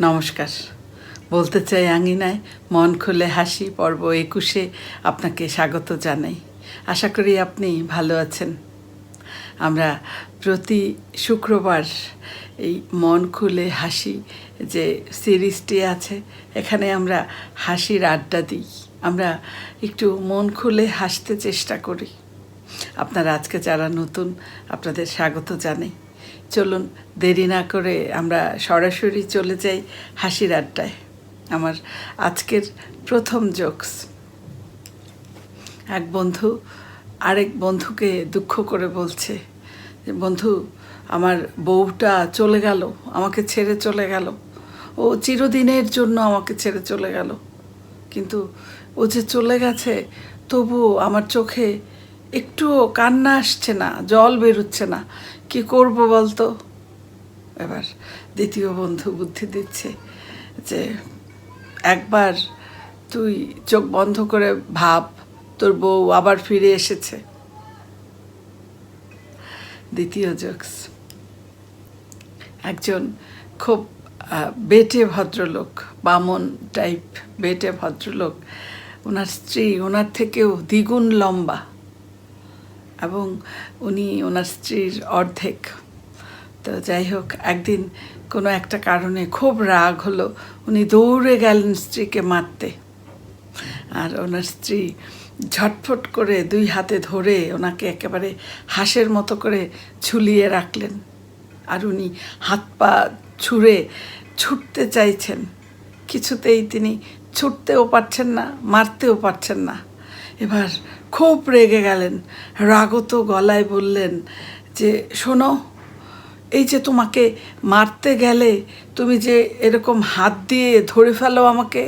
নমস্কার। বলতে চাই আঙিনায় মন খুলে হাসি পর্ব ২১-এ আপনাকে স্বাগত জানাই। আশা করি আপনি ভালো আছেন। আমরা প্রতি শুক্রবার এই মন খুলে হাসি যে সিরিজটি আছে, এখানে আমরা হাসির আড্ডা দিই। আমরা একটু মন খুলে হাসতে চেষ্টা করি। আপনারা আজকে যারা নতুন, আপনাদের স্বাগত জানাই। চলুন দেরি না করে আমরা সরাসরি চলে যাই হাসির আড্ডায়। আমার আজকের প্রথম জোকস। এক বন্ধু আরেক বন্ধুকে দুঃখ করে বলছে যে, বন্ধু, আমার বউটা চলে গেল, আমাকে ছেড়ে চলে গেল, ও চিরদিনের জন্য আমাকে ছেড়ে চলে গেল, কিন্তু ও যে চলে গেছে তবুও আমার চোখে একটুও কান্না আসছে না, জল বেরোচ্ছে না, কি করব বলতো? এবার দ্বিতীয় বন্ধু বুদ্ধি দিচ্ছে যে, একবার তুই চোখ বন্ধ করে ভাব, তোর বউ আবার ফিরে এসেছে। দ্বিতীয় জোকস। একজন খুব বেটে ভদ্রলোক, বামন টাইপ বেটে ভদ্রলোক, ওনার স্ত্রী ওনার থেকেও দ্বিগুণ লম্বা এবং উনি ওনার স্ত্রীর অর্ধেক। তো যাই হোক, একদিন কোনো একটা কারণে খুব রাগ হলো, উনি দৌড়ে গেলেন স্ত্রীকে মারতে। আর ওনার স্ত্রী ঝটফট করে দুই হাতে ধরে ওনাকে একেবারে হাঁসের মতো করে ঝুলিয়ে রাখলেন। আর উনি হাত পা ছুঁড়ে ছুটতে চাইছেন, কিছুতেই তিনি ছুটতেও পারছেন না, মারতেও পারছেন না। এবার খুব রেগে গেলেন, রাগত গলায় বললেন যে, শোনো, এই যে তোমাকে মারতে গেলে তুমি যে এরকম হাত দিয়ে ধরে ফেলো আমাকে,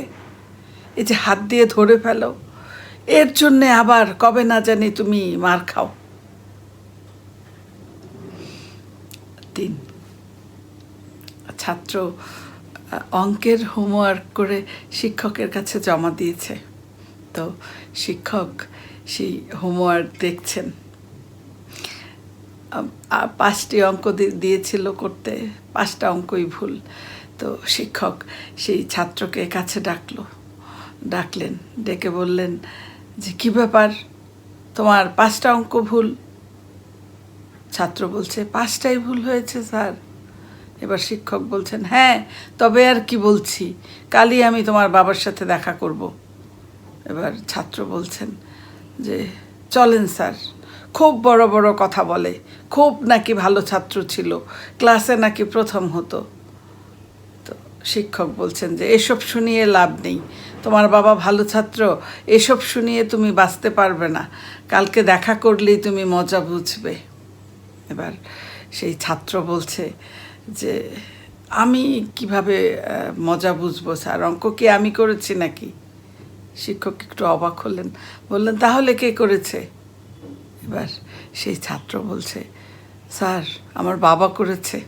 এই যে হাত দিয়ে ধরে ফেলো, এর জন্যে আবার কবে না জানি তুমি মার খাও। ৩, ছাত্র অঙ্কের হোমওয়ার্ক করে শিক্ষকের কাছে জমা দিয়েছে। তো শিক্ষক সেই হোমওয়ার্ক দেখছেন। 5টি অঙ্ক দিয়েছিল করতে, 5টা অঙ্কই ভুল। তো শিক্ষক সেই ছাত্রকে কাছে ডাকলেন, ডেকে বললেন যে, কি ব্যাপার, তোমার 5টা অঙ্ক ভুল? ছাত্র বলছে, 5টাই ভুল হয়েছে স্যার। এবার শিক্ষক বলছেন, হ্যাঁ, তবে আর কি বলছি, কালই আমি তোমার বাবার সাথে দেখা করব। এবার ছাত্র বলছেন যে, চলেন স্যার, খুব বড় বড় কথা বলে, খুব নাকি ভালো ছাত্র ছিল, ক্লাসে নাকি প্রথম হতো। তো শিক্ষক বলছেন যে, এসব শুনিয়ে লাভ নেই, তোমার বাবা ভালো ছাত্র, এসব শুনিয়ে তুমি বাঁচতে পারবে না, কালকে দেখা করলেই তুমি মজা বুঝবে। এবার সেই ছাত্র বলছে যে, আমি কিভাবে মজা বুঝবো স্যার, অঙ্ক কি আমি করেছি নাকি? শিক্ষক একটু অবাক হলেন, বললেন, তাহলে কে করেছে? এবার সেই ছাত্র বলছে, স্যার, আমার বাবা করেছে।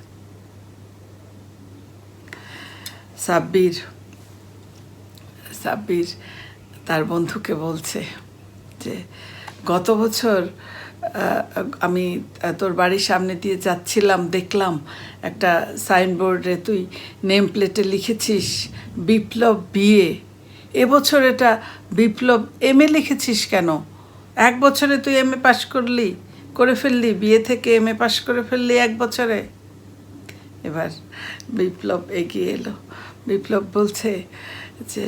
সাব্বির তার বন্ধুকে বলছে যে, গত বছর আমি তোর বাড়ির সামনে দিয়ে যাচ্ছিলাম, দেখলাম একটা সাইনবোর্ডে তুই নেম প্লেটে লিখেছিস বিপ্লব বিএ, এবছর এটা বিপ্লব এমএ লিখেছিস কেন? 1 বছরে তুই এমএ পাশ করে ফেললি, বিএ থেকে এমএ পাশ করে ফেললি 1 বছরে। এবার বিপ্লব এগিয়ে এলো। বিপ্লব বলছে যে,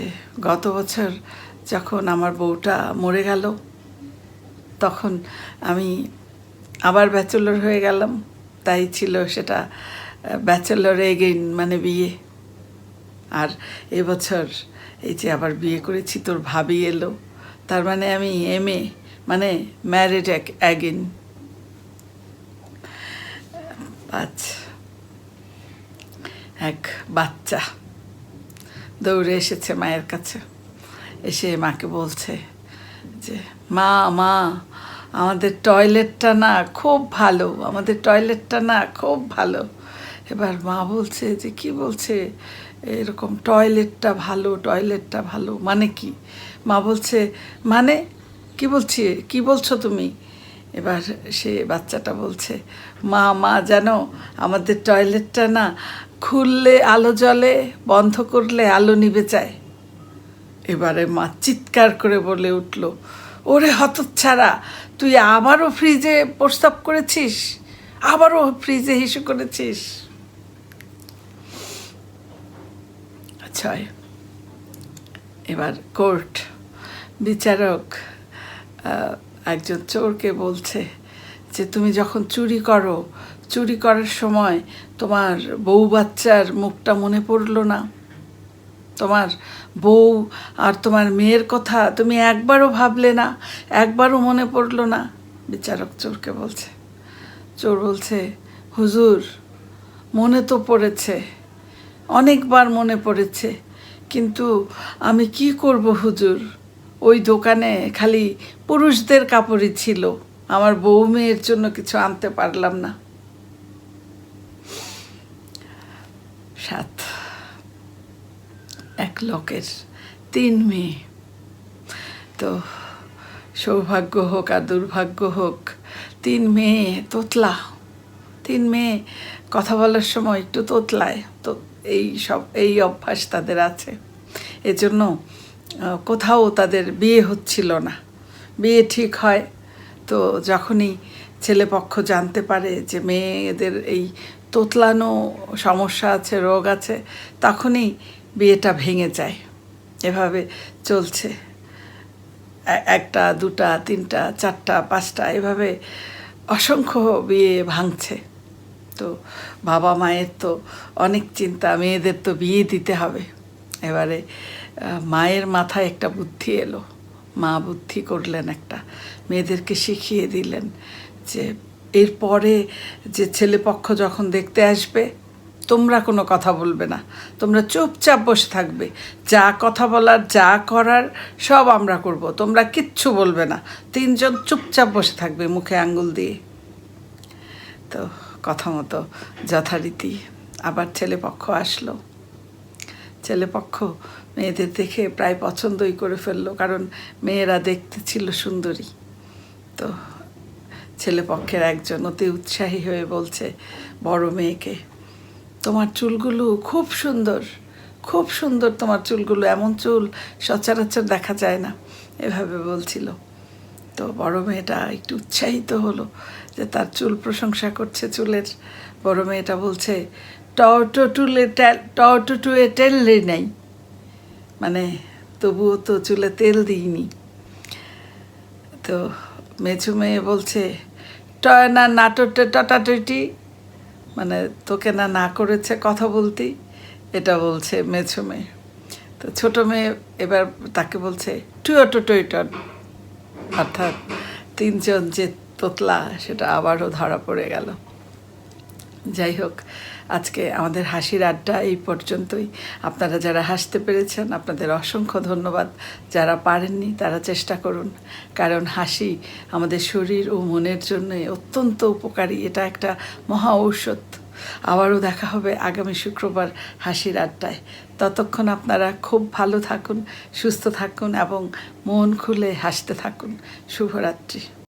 গত বছর যখন আমার বউটা মরে গেল, তখন আমি আবার ব্যাচেলর হয়ে গেলাম, তাই ছিল সেটা ব্যাচেলর এগেইন, মানে বিয়ে। আর এবছর এই যে আবার বিয়ে করেছি, তোর ভাবি এলো, তার মানে আমি এমএ, মানে ম্যারিড অ্যাগেইন। 5, এক বাচ্চা দৌড়ে এসেছে মায়ের কাছে, এসে মাকে বলছে যে, মা, আমাদের টয়লেটটা না খুব ভালো, আমাদের টয়লেটটা না খুব ভালো। এবার মা বলছে যে, কি বলছে এরকম, টয়লেটটা ভালো মানে কি? মা বলছে, মানে কি বলছো তুমি? এবার সে বাচ্চাটা বলছে, মা জানো, আমাদের টয়লেটটা না খুললে আলো জ্বলে, বন্ধ করলে আলো নিভে যায়। এবারে মা চিৎকার করে বলে উঠল, ওরে হতচ্ছাড়া, তুই আবারও ফ্রিজে প্রস্তাব করেছিস, আবারও ফ্রিজে হিসু করেছিস। আচ্ছা, এবার কোর্ট বিচারক একজন চোরকে বলছে যে তুমি যখন চুরি করো, চুরি করার সময় তোমার বউ বাচ্চার মুখটা মনে পড়লো না? তোমার বউ আর তোমার মেয়ের কথা তুমি একবারও ভাবলে না, একবারও মনে পড়লো না? বিচারক চোরকে বলছে। চোর বলছে, হুজুর মনে তো পড়েছে, অনেকবার মনে পড়েছে, কিন্তু আমি কি করব হুজুর, ওই দোকানে খালি পুরুষদের কাপড়ই ছিল, আমার বউ মেয়ের জন্য কিছু আনতে পারলাম না। 7 এক লোকের 3 মেয়ে। তো সৌভাগ্য হোক আর দুর্ভাগ্য হোক, 3 মেয়ে তোতলা। 3 মেয়ে কথা বলার সময় একটু তোতলায়, তো এই অভ্যাস তাদের আছে। এজন্য কোথাও তাদের বিয়ে হচ্ছিল না। বিয়ে ঠিক হয় তো যখনই ছেলেপক্ষ জানতে পারে যে মেয়েদের এই তোতলানো সমস্যা আছে, রোগ আছে, তখনই বিয়েটা ভেঙে যায়। এভাবে চলছে, 1টা 2টা 3টা 4টা 5টা, এভাবে অসংখ্য বিয়ে ভাঙছে। তো বাবা মায়ের তো অনেক চিন্তা, মেয়েদের তো বিয়ে দিতে হবে। এবারে মায়ের মাথায় একটা বুদ্ধি এলো। মা বুদ্ধি করলেন একটা, মেয়েদেরকে শিখিয়ে দিলেন যে এরপরে যে ছেলেপক্ষ যখন দেখতে আসবে, তোমরা কোনো কথা বলবে না, তোমরা চুপচাপ বসে থাকবে, যা কথা বলার যা করার সব আমরা করব, তোমরা কিচ্ছু বলবে না, 3 জন চুপচাপ বসে থাকবে মুখে আঙ্গুল দিয়ে। তো কথা মতো যথারীতি আবার ছেলেপক্ষ আসলো। ছেলেপক্ষ মেয়েদের দেখে প্রায় পছন্দই করে ফেললো, কারণ মেয়েরা দেখতে ছিল সুন্দরী। তো ছেলেপক্ষের একজন অতি উৎসাহী হয়ে বলছে বড় মেয়েকে, তোমার চুলগুলো খুব সুন্দর, খুব সুন্দর তোমার চুলগুলো, এমন চুল সচরাচর দেখা যায় না, এভাবে বলছিল। তো বড় মেয়েটা একটু উৎসাহিত হলো যে তার চুল প্রশংসা করছে চুলের। বড় মেয়েটা বলছে, টুয়ে তেলই নাই, মানে তবুও তো চুলে তেল দিইনি। তো মেঝু মেয়ে বলছে, টয় না নাটোটে টটাটটি, মানে তোকে না করেছে কথা বলতেই, এটা বলছে মেঝু মেয়ে। তো ছোটো মেয়ে এবার তাকে বলছে টুয়টটইটন, অর্থাৎ 3 জন যে তোতলা সেটা আবারও ধরা পড়ে গেল। যাই হোক, আজকে আমাদের হাসির আড্ডা এই পর্যন্তই। আপনারা যারা হাসতে পেরেছেন আপনাদের অসংখ্য ধন্যবাদ, যারা পারেননি তারা চেষ্টা করুন, কারণ হাসি আমাদের শরীর ও মনের জন্য অত্যন্ত উপকারী, এটা একটা মহা ঔষধ। আবারও দেখা হবে আগামী শুক্রবার হাসির আড্ডায়। ততক্ষণ আপনারা খুব ভালো থাকুন, সুস্থ থাকুন এবং মন খুলে হাসতে থাকুন। শুভরাত্রি।